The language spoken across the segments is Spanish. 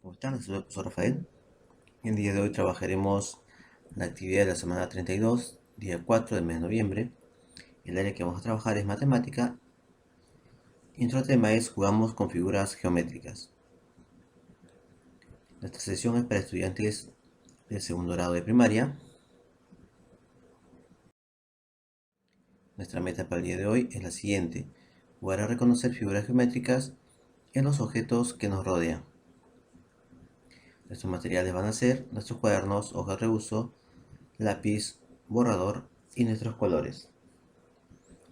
¿Cómo están? Soy el profesor Rafael. El día de hoy trabajaremos la actividad de la semana 32, día 4 del mes de noviembre. El área que vamos a trabajar es matemática y nuestro tema es jugamos con figuras geométricas. Nuestra sesión es para estudiantes del segundo grado de primaria. Nuestra meta para el día de hoy es la siguiente: jugar a reconocer figuras geométricas en los objetos que nos rodean. Nuestros materiales van a ser nuestros cuadernos, hojas de reuso, lápiz, borrador y nuestros colores.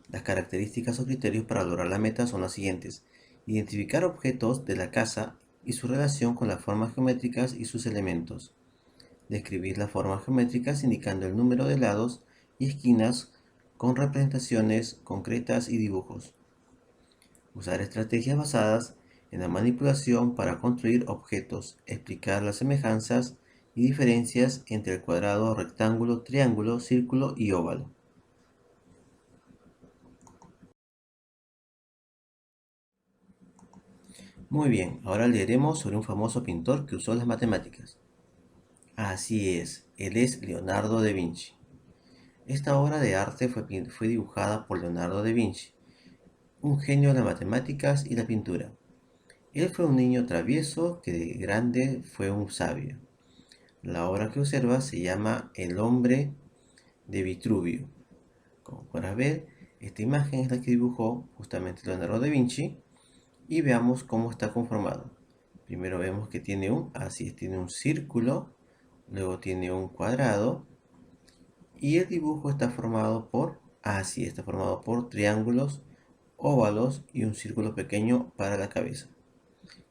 Las características o criterios para lograr la meta son las siguientes: identificar objetos de la casa y su relación con las formas geométricas y sus elementos. Describir las formas geométricas indicando el número de lados y esquinas con representaciones concretas y dibujos. Usar estrategias basadas en la manipulación para construir objetos. Explicar las semejanzas y diferencias entre el cuadrado, rectángulo, triángulo, círculo y óvalo. Muy bien, ahora leeremos sobre un famoso pintor que usó las matemáticas. Así es, él es Leonardo da Vinci. Esta obra de arte fue dibujada por Leonardo da Vinci, un genio de las matemáticas y la pintura. Él fue un niño travieso que de grande fue un sabio. La obra que observa se llama El hombre de Vitruvio. Como podrás ver, esta imagen es la que dibujó justamente Leonardo da Vinci y veamos cómo está conformado. Primero vemos que tiene un círculo, luego tiene un cuadrado y el dibujo está formado por triángulos, óvalos y un círculo pequeño para la cabeza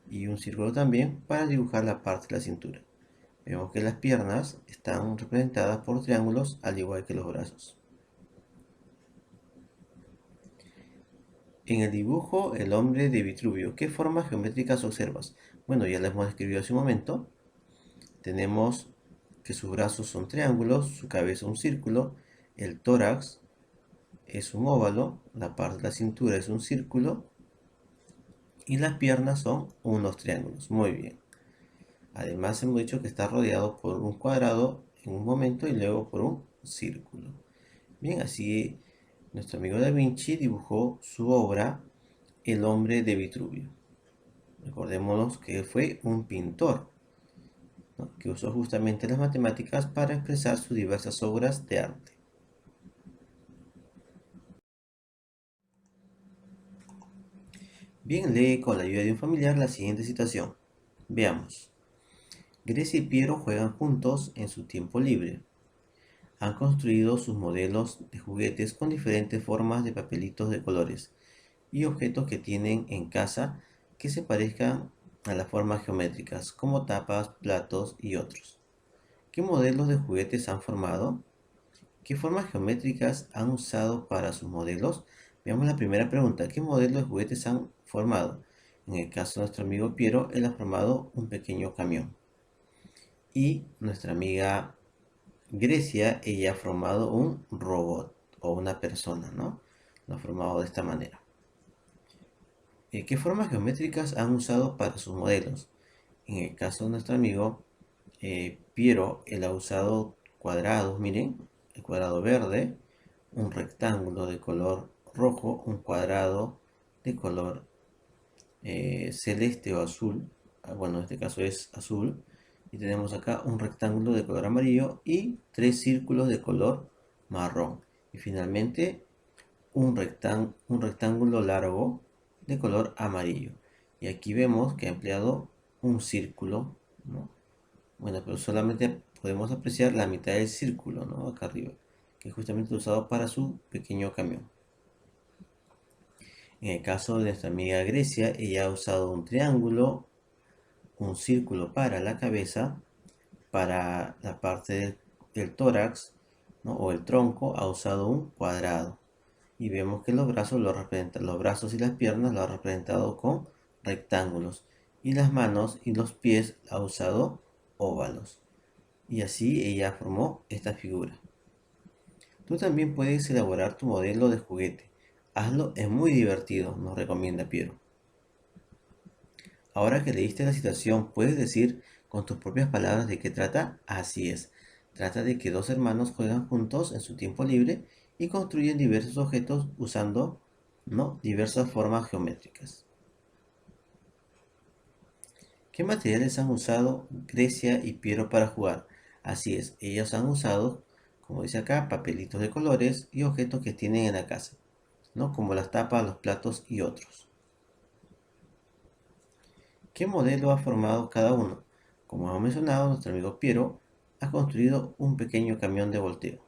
y un círculo también para dibujar la parte de la cintura. Vemos que las piernas están representadas por triángulos al igual que los brazos. En el dibujo, el hombre de Vitruvio, ¿qué formas geométricas observas? Bueno, ya las hemos descrito hace un momento. Tenemos que sus brazos son triángulos, su cabeza un círculo, el tórax es un óvalo, la parte de la cintura es un círculo y las piernas son unos triángulos. Muy bien. Además hemos dicho que está rodeado por un cuadrado en un momento y luego por un círculo. Bien, así nuestro amigo Da Vinci dibujó su obra El hombre de Vitruvio. Recordémonos que fue un pintor, ¿no?, que usó justamente las matemáticas para expresar sus diversas obras de arte. Bien, lee con la ayuda de un familiar la siguiente situación. Veamos. Grecia y Piero juegan juntos en su tiempo libre. Han construido sus modelos de juguetes con diferentes formas de papelitos de colores y objetos que tienen en casa que se parezcan a las formas geométricas, como tapas, platos y otros. ¿Qué modelos de juguetes han formado? ¿Qué formas geométricas han usado para sus modelos? Veamos la primera pregunta. ¿Qué modelos de juguetes han formado? En el caso de nuestro amigo Piero, él ha formado un pequeño camión. Y nuestra amiga Grecia, ella ha formado un robot o una persona, ¿no? Lo ha formado de esta manera. ¿Qué formas geométricas han usado para sus modelos? En el caso de nuestro amigo Piero, él ha usado cuadrados, miren, el cuadrado verde, un rectángulo de color rojo, un cuadrado de color celeste o azul. Bueno, en este caso es azul. Y tenemos acá un rectángulo de color amarillo y tres círculos de color marrón. Y finalmente un rectángulo largo de color amarillo. Y aquí vemos que ha empleado un círculo, ¿no? Bueno, pero solamente podemos apreciar la mitad del círculo, ¿no?, acá arriba, que es justamente usado para su pequeño camión. En el caso de nuestra amiga Grecia, ella ha usado un triángulo, un círculo para la cabeza, para la parte del tórax, ¿no?, o el tronco, ha usado un cuadrado. Y vemos que los brazos los brazos y las piernas lo ha representado con rectángulos. Y las manos y los pies ha usado óvalos. Y así ella formó esta figura. Tú también puedes elaborar tu modelo de juguete. Hazlo, es muy divertido, nos recomienda Piero. Ahora que leíste la situación, ¿puedes decir con tus propias palabras de qué trata? Así es. Trata de que dos hermanos juegan juntos en su tiempo libre y construyen diversos objetos usando, ¿no?, diversas formas geométricas. ¿Qué materiales han usado Grecia y Piero para jugar? Así es, ellos han usado, como dice acá, papelitos de colores y objetos que tienen en la casa, ¿no?, como las tapas, los platos y otros. ¿Qué modelo ha formado cada uno? Como hemos mencionado, nuestro amigo Piero ha construido un pequeño camión de volteo.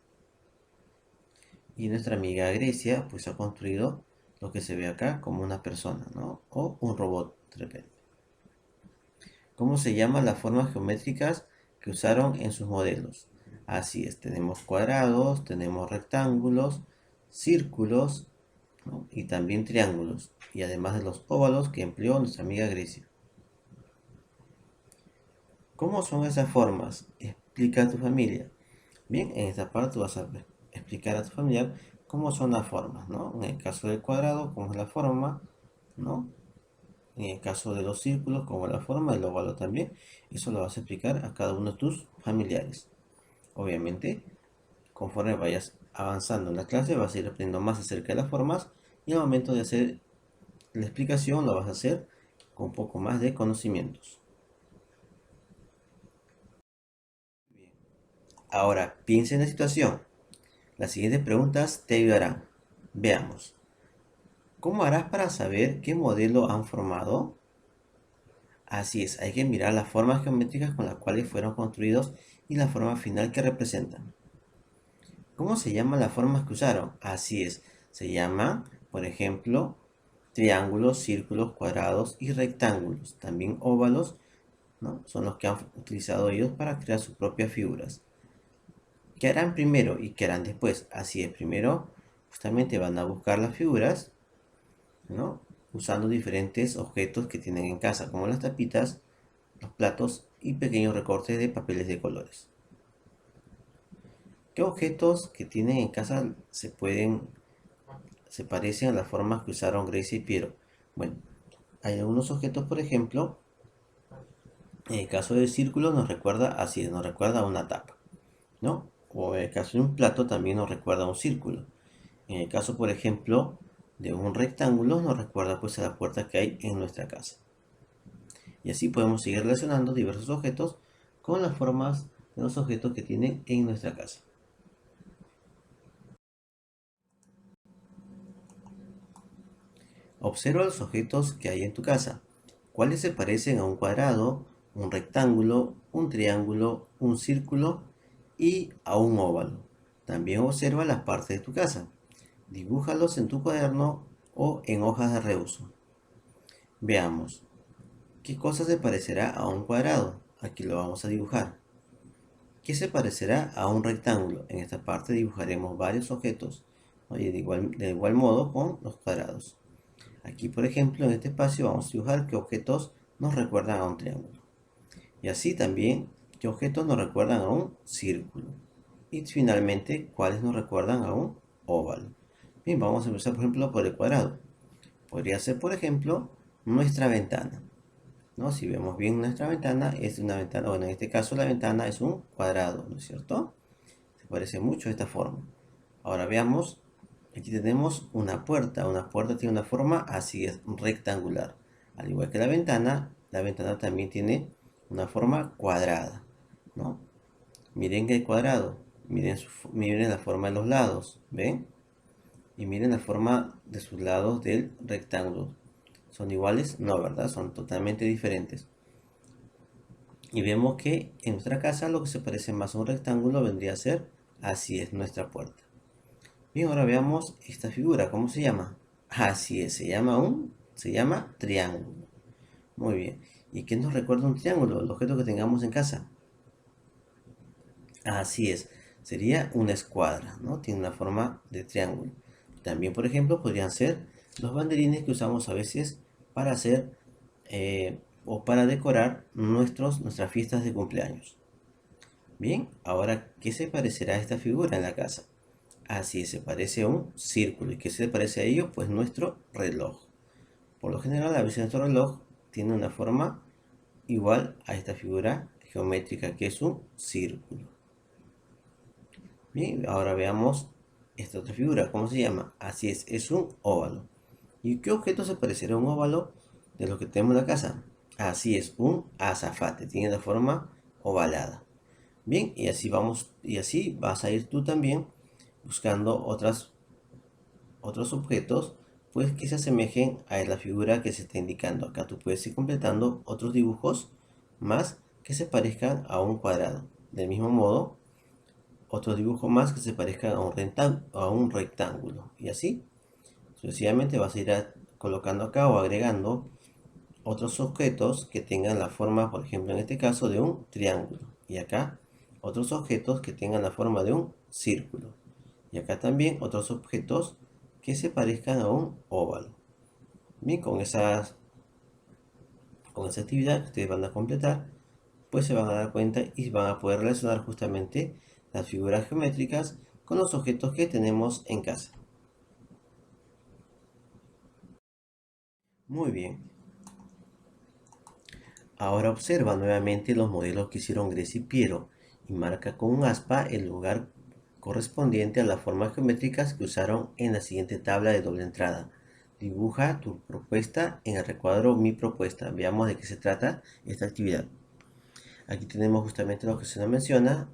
Y nuestra amiga Grecia, pues ha construido lo que se ve acá como una persona, ¿no? O un robot, de repente. ¿Cómo se llaman las formas geométricas que usaron en sus modelos? Así es, tenemos cuadrados, tenemos rectángulos, círculos, ¿no?, y también triángulos. Y además de los óvalos que empleó nuestra amiga Grecia. ¿Cómo son esas formas? Explica a tu familia. Bien, en esta parte vas a explicar a tu familiar cómo son las formas, ¿no? En el caso del cuadrado, cómo es la forma, ¿no? En el caso de los círculos, cómo es la forma, el óvalo también. Eso lo vas a explicar a cada uno de tus familiares. Obviamente, conforme vayas avanzando en la clase, vas a ir aprendiendo más acerca de las formas y al momento de hacer la explicación lo vas a hacer con un poco más de conocimientos. Ahora, piensa en la situación. Las siguientes preguntas te ayudarán. Veamos. ¿Cómo harás para saber qué modelo han formado? Así es, hay que mirar las formas geométricas con las cuales fueron construidos y la forma final que representan. ¿Cómo se llaman las formas que usaron? Así es, se llaman, por ejemplo, triángulos, círculos, cuadrados y rectángulos. También óvalos, ¿no?, son los que han utilizado ellos para crear sus propias figuras. ¿Qué harán primero y qué harán después? Así es, primero justamente van a buscar las figuras, ¿no?, usando diferentes objetos que tienen en casa, como las tapitas, los platos y pequeños recortes de papeles de colores. ¿Qué objetos que tienen en casa se parecen a las formas que usaron Gracie y Piero? Bueno, hay algunos objetos, por ejemplo, en el caso del círculo nos recuerda a una tapa, ¿no? O en el caso de un plato también nos recuerda a un círculo. En el caso, por ejemplo, de un rectángulo nos recuerda pues a la puerta que hay en nuestra casa. Y así podemos seguir relacionando diversos objetos con las formas de los objetos que tienen en nuestra casa. Observa los objetos que hay en tu casa. ¿Cuáles se parecen a un cuadrado, un rectángulo, un triángulo, un círculo y a un óvalo? También observa las partes de tu casa. Dibújalos en tu cuaderno o en hojas de reuso. Veamos. ¿Qué cosa se parecerá a un cuadrado? Aquí lo vamos a dibujar. ¿Qué se parecerá a un rectángulo? En esta parte dibujaremos varios objetos, ¿no?, y de igual modo con los cuadrados. Aquí, por ejemplo, en este espacio vamos a dibujar qué objetos nos recuerdan a un triángulo. Y así también, qué objetos nos recuerdan a un círculo. Y finalmente, cuáles nos recuerdan a un óvalo. Bien, vamos a empezar, por ejemplo, por el cuadrado. Podría ser, por ejemplo, nuestra ventana, ¿no? Si vemos bien nuestra ventana, es una ventana, bueno, en este caso la ventana es un cuadrado, ¿no es cierto? Se parece mucho a esta forma. Ahora veamos, aquí tenemos una puerta tiene una forma así, es rectangular. Al igual que la ventana también tiene una forma cuadrada, ¿no? Miren que el cuadrado, miren la forma de los lados, ¿ven? Y miren la forma de sus lados del rectángulo. ¿Son iguales? No, ¿verdad? Son totalmente diferentes. Y vemos que en nuestra casa lo que se parece más a un rectángulo vendría a ser, así es, nuestra puerta. Bien, ahora veamos esta figura, ¿cómo se llama? Así es, se llama triángulo. Muy bien. ¿Y qué nos recuerda un triángulo? El objeto que tengamos en casa. Así es, sería una escuadra, ¿no? Tiene una forma de triángulo. También, por ejemplo, podrían ser los banderines que usamos a veces para hacer o para decorar nuestras fiestas de cumpleaños. Bien, ahora, ¿qué se parecerá a esta figura en la casa? Así es, se parece a un círculo. ¿Y qué se parece a ello? Pues nuestro reloj. Por lo general, a veces nuestro reloj tiene una forma igual a esta figura geométrica que es un círculo. Bien, ahora veamos esta otra figura, ¿cómo se llama? Así es un óvalo. ¿Y qué objeto se parecerá a un óvalo de lo que tenemos en la casa? Así es, un azafate, tiene la forma ovalada. Bien, y así vamos, y así vas a ir tú también buscando otros objetos, pues que se asemejen a la figura que se está indicando. Acá tú puedes ir completando otros dibujos más que se parezcan a un cuadrado. Del mismo modo, otros dibujos más que se parezcan a un rectángulo. Y así, sucesivamente vas a ir colocando acá o agregando otros objetos que tengan la forma, por ejemplo, en este caso, de un triángulo. Y acá, otros objetos que tengan la forma de un círculo. Y acá también otros objetos que se parezcan a un óvalo. Bien, con esa actividad que ustedes van a completar, pues se van a dar cuenta y van a poder relacionar justamente las figuras geométricas con los objetos que tenemos en casa. Muy bien. Ahora observa nuevamente los modelos que hicieron Grecia y Piero y marca con un aspa el lugar correspondiente a las formas geométricas que usaron en la siguiente tabla de doble entrada. Dibuja tu propuesta en el recuadro Mi propuesta. Veamos de qué se trata esta actividad. Aquí tenemos justamente lo que se nos menciona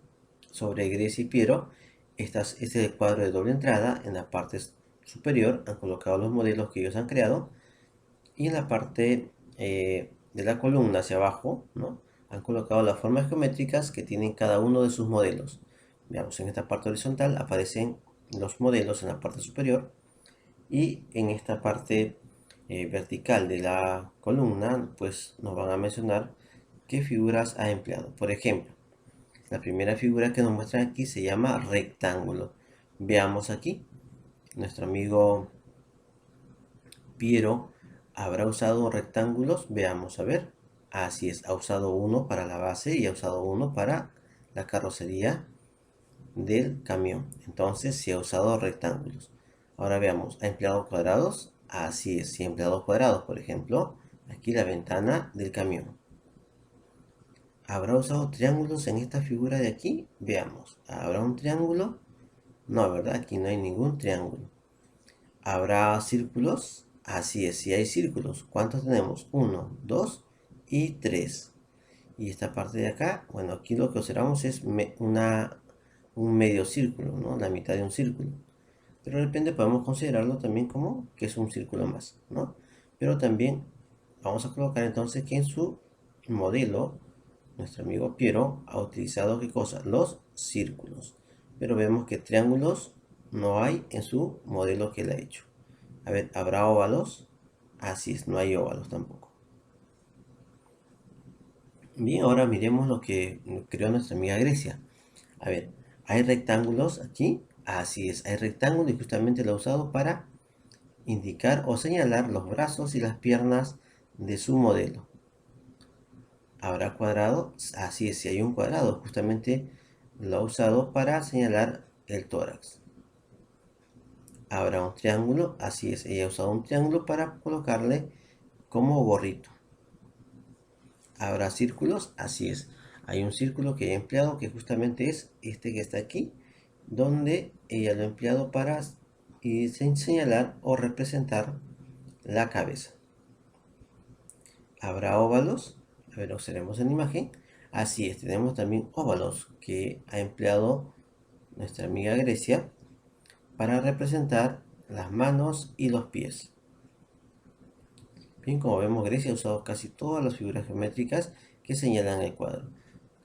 sobre Grecia y Piero. Este es el cuadro de doble entrada. En la parte superior han colocado los modelos que ellos han creado y en la parte de la columna hacia abajo, ¿no? Han colocado las formas geométricas que tienen cada uno de sus modelos. Veamos, en esta parte horizontal aparecen los modelos en la parte superior y en esta parte vertical de la columna, pues nos van a mencionar qué figuras ha empleado. Por ejemplo, la primera figura que nos muestran aquí se llama rectángulo. Veamos aquí, nuestro amigo Piero habrá usado rectángulos. Veamos, a ver. Así es, ha usado uno para la base y ha usado uno para la carrocería del camión. Entonces, sí ha usado rectángulos. Ahora veamos, ¿ha empleado cuadrados? Así es, sí ha empleado cuadrados. Por ejemplo, aquí la ventana del camión. ¿Habrá usado triángulos en esta figura de aquí? Veamos, ¿habrá un triángulo? No, ¿verdad? Aquí no hay ningún triángulo. ¿Habrá círculos? Así es, si hay círculos. ¿Cuántos tenemos? 1, 2 y 3. Y esta parte de acá, bueno, aquí lo que observamos es un medio círculo, ¿no? La mitad de un círculo. Pero de repente podemos considerarlo también como que es un círculo más, ¿no? Pero también vamos a colocar entonces que en su modelo, nuestro amigo Piero ha utilizado ¿qué cosa? Los círculos. Pero vemos que triángulos no hay en su modelo que él ha hecho. A ver, ¿habrá óvalos? Así es, no hay óvalos tampoco. Bien, ahora miremos lo que creó nuestra amiga Grecia. A ver, ¿hay rectángulos aquí? Así es, hay rectángulos y justamente lo ha usado para indicar o señalar los brazos y las piernas de su modelo. ¿Habrá cuadrado? Así es, si hay un cuadrado, justamente lo ha usado para señalar el tórax. ¿Habrá un triángulo? Así es, ella ha usado un triángulo para colocarle como gorrito. ¿Habrá círculos? Así es. Hay un círculo que he empleado que justamente es este que está aquí, donde ella lo ha empleado para señalar o representar la cabeza. ¿Habrá óvalos? A ver, observemos en la imagen. Así es, tenemos también óvalos que ha empleado nuestra amiga Grecia para representar las manos y los pies. Bien, como vemos, Grecia ha usado casi todas las figuras geométricas que señalan el cuadro.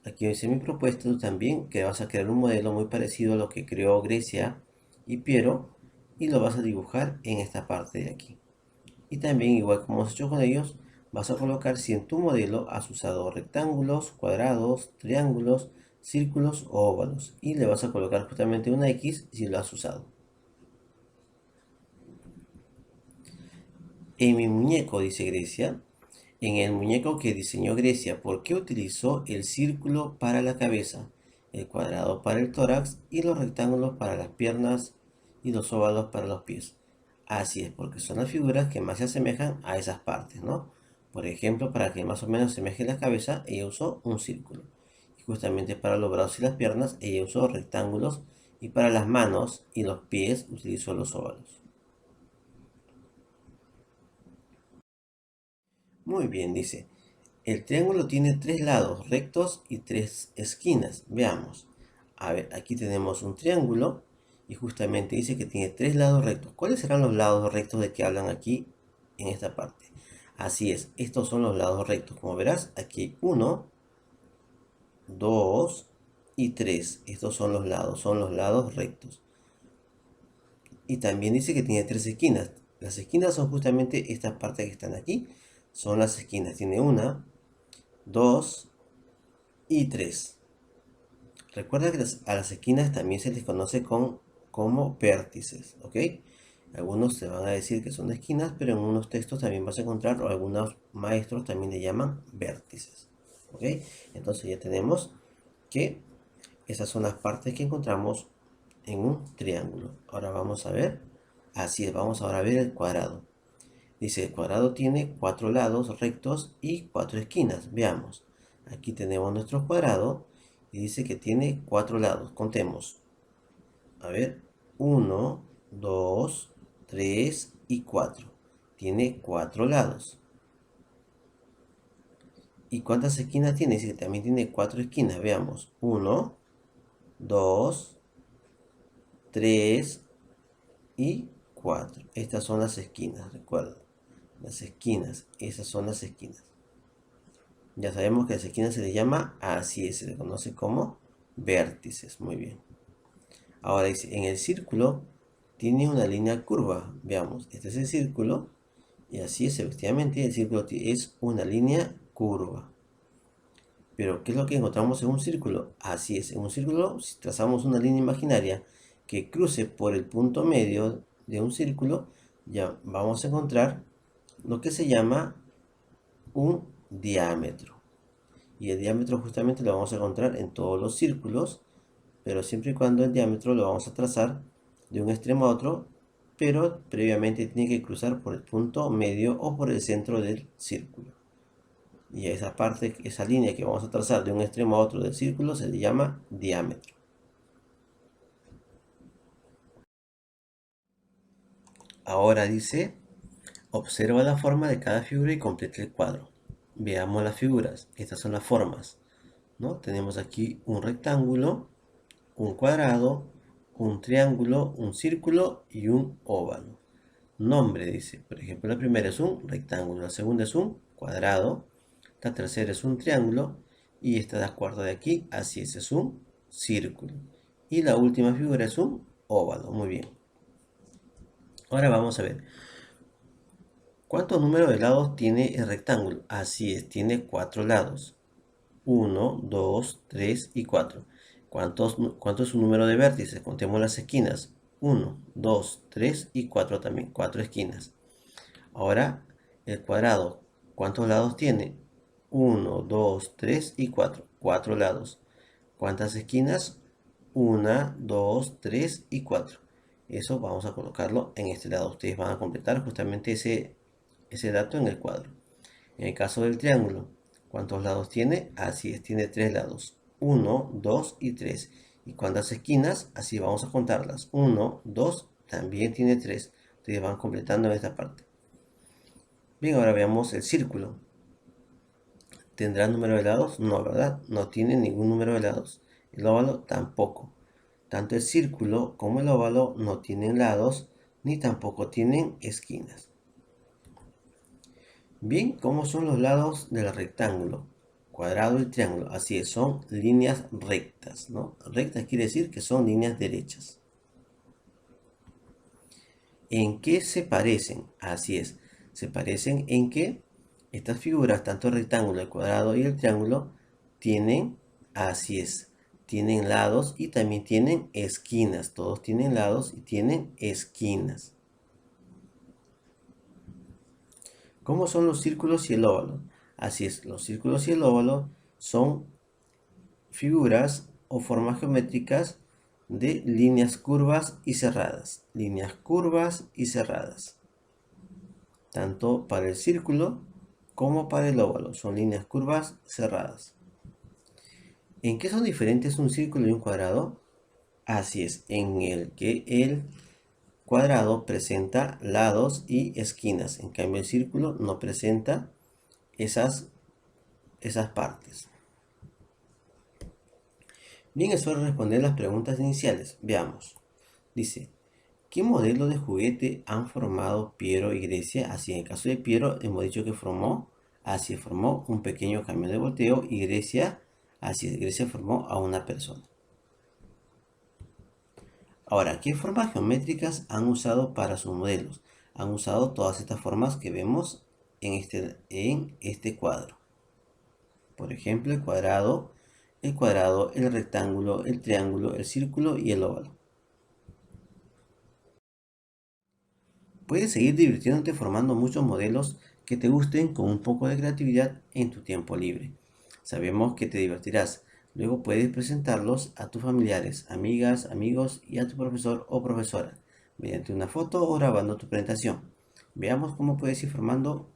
Aquí hice mi propuesta, tú también, que vas a crear un modelo muy parecido a lo que creó Grecia y Piero, y lo vas a dibujar en esta parte de aquí. Y también, igual como hemos hecho con ellos, vas a colocar si en tu modelo has usado rectángulos, cuadrados, triángulos, círculos o óvalos. Y le vas a colocar justamente una X si lo has usado. En mi muñeco, dice Grecia, en el muñeco que diseñó Grecia, ¿por qué utilizó el círculo para la cabeza, el cuadrado para el tórax y los rectángulos para las piernas y los óvalos para los pies? Así es, porque son las figuras que más se asemejan a esas partes, ¿no? Por ejemplo, para que más o menos semeje la cabeza, ella usó un círculo. Y justamente para los brazos y las piernas, ella usó rectángulos. Y para las manos y los pies, utilizó los óvalos. Muy bien, dice. El triángulo tiene 3 lados rectos y 3 esquinas. Veamos. A ver, aquí tenemos un triángulo y justamente dice que tiene 3 lados rectos. ¿Cuáles serán los lados rectos de que hablan aquí en esta parte? Así es, estos son los lados rectos. Como verás, aquí hay 1, 2 y 3. Estos son los lados rectos. Y también dice que tiene 3 esquinas. Las esquinas son justamente estas partes que están aquí. Son las esquinas. Tiene 1, 2 y 3. Recuerda que a las esquinas también se les conoce como vértices, ¿ok? Algunos te van a decir que son esquinas, pero en unos textos también vas a encontrar, o algunos maestros también le llaman vértices, ¿ok? Entonces ya tenemos que esas son las partes que encontramos en un triángulo. Ahora vamos a ver, así es, vamos ahora a ver el cuadrado. Dice, el cuadrado tiene 4 lados rectos y 4 esquinas. Veamos. Aquí tenemos nuestro cuadrado y dice que tiene 4 lados. Contemos. A ver. 1, 2, 3 y 4. Tiene 4 lados. ¿Y cuántas esquinas tiene? Dice que también tiene 4 esquinas. Veamos. 1, 2, 3 y 4. Estas son las esquinas, recuerda. Las esquinas. Esas son las esquinas. Ya sabemos que a las esquinas se les llama así, se le conoce como vértices. Muy bien. Ahora dice, en el círculo tiene una línea curva. Veamos, este es el círculo. Y así es, efectivamente, el círculo es una línea curva. Pero, ¿qué es lo que encontramos en un círculo? Así es, en un círculo, si trazamos una línea imaginaria que cruce por el punto medio de un círculo, ya vamos a encontrar lo que se llama un diámetro. Y el diámetro justamente lo vamos a encontrar en todos los círculos, pero siempre y cuando el diámetro lo vamos a trazar de un extremo a otro, pero previamente tiene que cruzar por el punto medio o por el centro del círculo. Y a esa parte, esa línea que vamos a trazar de un extremo a otro del círculo se le llama diámetro. Ahora dice, observa la forma de cada figura y completa el cuadro. Veamos las figuras. Estas son las formas, ¿no? Tenemos aquí un rectángulo, un cuadrado, un triángulo, un círculo y un óvalo. Nombre, dice. Por ejemplo, la primera es un rectángulo, la segunda es un cuadrado, la tercera es un triángulo y esta la cuarta de aquí, así es un círculo. Y la última figura es un óvalo. Muy bien. Ahora vamos a ver. ¿Cuántos números de lados tiene el rectángulo? Así es, tiene 4 lados. 1, 2, 3 y 4. ¿Cuánto es su número de vértices? Contemos las esquinas. 1, 2, 3 y 4 también. 4 esquinas. Ahora, el cuadrado. ¿Cuántos lados tiene? 1, 2, 3 y 4. 4 lados. ¿Cuántas esquinas? 1, 2, 3 y 4. Eso vamos a colocarlo en este lado. Ustedes van a completar justamente ese dato en el cuadro. En el caso del triángulo, ¿cuántos lados tiene? Así es, tiene 3 lados. 1, 2 y 3. ¿Y cuántas esquinas? Así vamos a contarlas. 1, 2, también tiene 3. Ustedes van completando en esta parte. Bien, ahora veamos el círculo. ¿Tendrá número de lados? No, ¿verdad? No tiene ningún número de lados. El óvalo tampoco. Tanto el círculo como el óvalo no tienen lados ni tampoco tienen esquinas. Bien, ¿cómo son los lados del rectángulo, cuadrado y triángulo? Así es, son líneas rectas, ¿no? Rectas quiere decir que son líneas derechas. ¿En qué se parecen? Así es, se parecen en que estas figuras, tanto el rectángulo, el cuadrado y el triángulo, tienen, así es, tienen lados y también tienen esquinas. Todos tienen lados y tienen esquinas. ¿Cómo son los círculos y el óvalo? Así es, los círculos y el óvalo son figuras o formas geométricas de líneas curvas y cerradas. Líneas curvas y cerradas. Tanto para el círculo como para el óvalo, son líneas curvas cerradas. ¿En qué son diferentes un círculo y un cuadrado? Así es, en el que el cuadrado presenta lados y esquinas, en cambio el círculo no presenta esas partes. Bien, es hora de responder las preguntas iniciales. Veamos. Dice, ¿qué modelo de juguete han formado Piero y Grecia? Así, en el caso de Piero, hemos dicho que formó un pequeño camión de volteo, y Grecia, así es, Grecia formó a una persona. Ahora, ¿qué formas geométricas han usado para sus modelos? Han usado todas estas formas que vemos en este cuadro. Por ejemplo, el cuadrado, el rectángulo, el triángulo, el círculo y el óvalo. Puedes seguir divirtiéndote formando muchos modelos que te gusten con un poco de creatividad en tu tiempo libre. Sabemos que te divertirás. Luego puedes presentarlos a tus familiares, amigas, amigos y a tu profesor o profesora mediante una foto o grabando tu presentación. Veamos cómo puedes ir formando,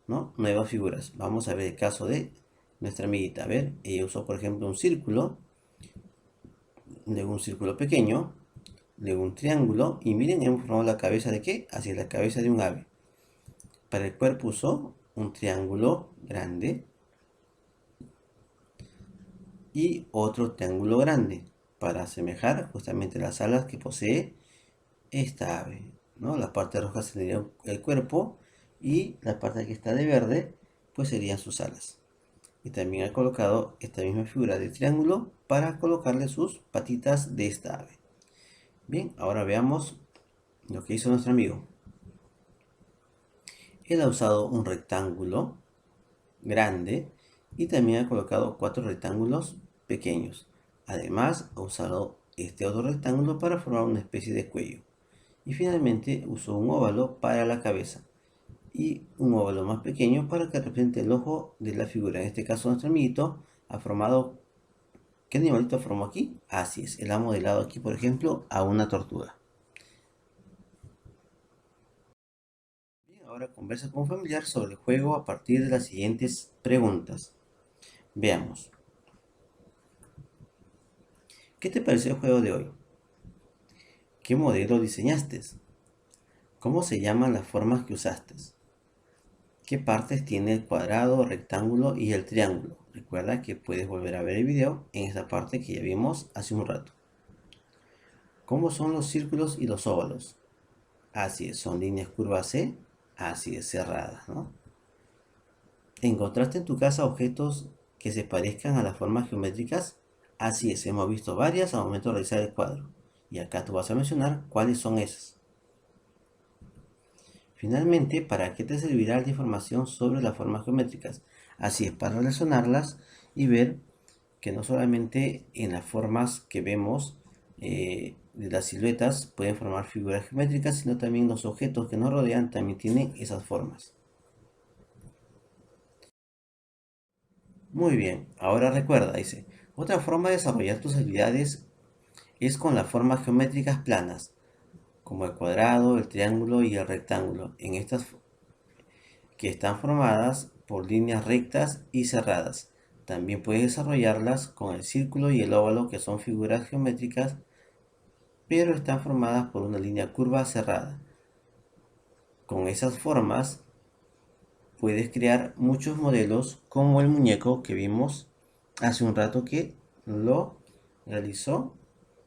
¿no?, nuevas figuras. Vamos a ver el caso de nuestra amiguita. A ver, ella usó por ejemplo un círculo, luego un círculo pequeño, luego un triángulo, y miren, hemos formado la cabeza de ¿qué? Hacia la cabeza de un ave. Para el cuerpo usó un triángulo grande y otro triángulo grande para asemejar justamente las alas que posee esta ave, ¿no? La parte roja sería el cuerpo y la parte que está de verde pues serían sus alas. Y también ha colocado esta misma figura de triángulo para colocarle sus patitas de esta ave. Bien, ahora veamos lo que hizo nuestro amigo. Él ha usado un rectángulo grande y también ha colocado 4 rectángulos pequeños. Además, ha usado este otro rectángulo para formar una especie de cuello. Y finalmente usó un óvalo para la cabeza y un óvalo más pequeño para que represente el ojo de la figura. En este caso, nuestro amiguito ha formado... ¿Qué animalito formó aquí? Así es, él ha modelado aquí, por ejemplo, a una tortuga. Bien, ahora conversa con un familiar sobre el juego a partir de las siguientes preguntas. Veamos. ¿Qué te pareció el juego de hoy? ¿Qué modelo diseñaste? ¿Cómo se llaman las formas que usaste? ¿Qué partes tiene el cuadrado, rectángulo y el triángulo? Recuerda que puedes volver a ver el video en esta parte que ya vimos hace un rato. ¿Cómo son los círculos y los óvalos? Así es, son líneas curvas C, así es, cerradas, ¿no? ¿Encontraste en tu casa objetos que se parezcan a las formas geométricas? Así es, hemos visto varias al momento de realizar el cuadro. Y acá tú vas a mencionar cuáles son esas. Finalmente, ¿para qué te servirá la información sobre las formas geométricas? Así es, para relacionarlas y ver que no solamente en las formas que vemos de las siluetas pueden formar figuras geométricas, sino también los objetos que nos rodean también tienen esas formas. Muy bien, ahora recuerda, dice, otra forma de desarrollar tus habilidades es con las formas geométricas planas, como el cuadrado, el triángulo y el rectángulo, en estas que están formadas por líneas rectas y cerradas. También puedes desarrollarlas con el círculo y el óvalo, que son figuras geométricas, pero están formadas por una línea curva cerrada. Con esas formas puedes crear muchos modelos, como el muñeco que vimos hace un rato que lo realizó.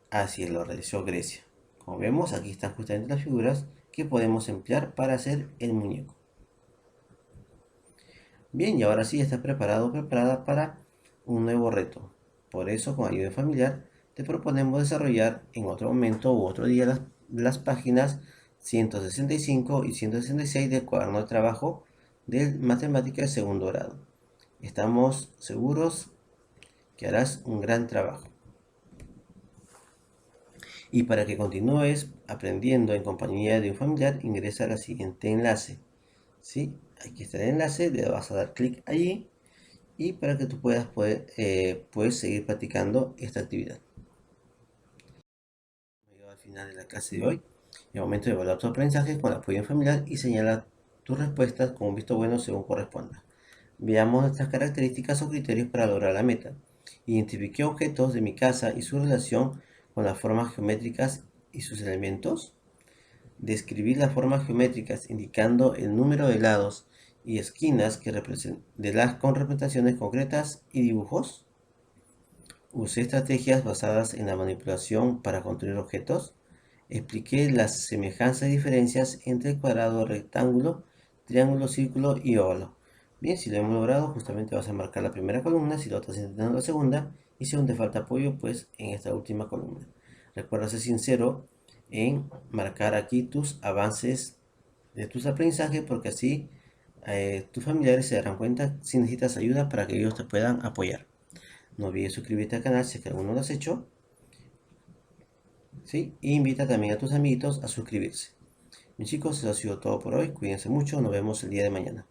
Así lo realizó Grecia. Como vemos, aquí están justamente las figuras que podemos emplear para hacer el muñeco. Bien, y ahora sí estás preparado o preparada para un nuevo reto. Por eso, con ayuda familiar, te proponemos desarrollar en otro momento u otro día las páginas 165 y 166 del cuaderno de trabajo de matemática de segundo grado. Estamos seguros que harás un gran trabajo. Y para que continúes aprendiendo en compañía de un familiar, ingresa al siguiente enlace. ¿Sí? Aquí está el enlace, le vas a dar clic allí y para que tú puedes seguir practicando esta actividad. Hemos llegado al final de la clase de hoy. Es momento de evaluar tus aprendizajes con apoyo familiar y señala tus respuestas con un visto bueno según corresponda. Veamos nuestras características o criterios para lograr la meta. Identifiqué objetos de mi casa y su relación con las formas geométricas y sus elementos. Describir las formas geométricas indicando el número de lados y esquinas con representaciones concretas y dibujos. Usé estrategias basadas en la manipulación para construir objetos. Expliqué las semejanzas y diferencias entre cuadrado, rectángulo, triángulo, círculo y óvalo. Bien, si lo hemos logrado, justamente vas a marcar la primera columna, si lo estás intentando la segunda, y si aún te falta apoyo, pues en esta última columna. Recuerda ser sincero en marcar aquí tus avances de tus aprendizajes, porque así tus familiares se darán cuenta si necesitas ayuda para que ellos te puedan apoyar. No olvides suscribirte al canal si es que aún no lo has hecho, ¿sí? Y invita también a tus amiguitos a suscribirse. Mis chicos, eso ha sido todo por hoy. Cuídense mucho. Nos vemos el día de mañana.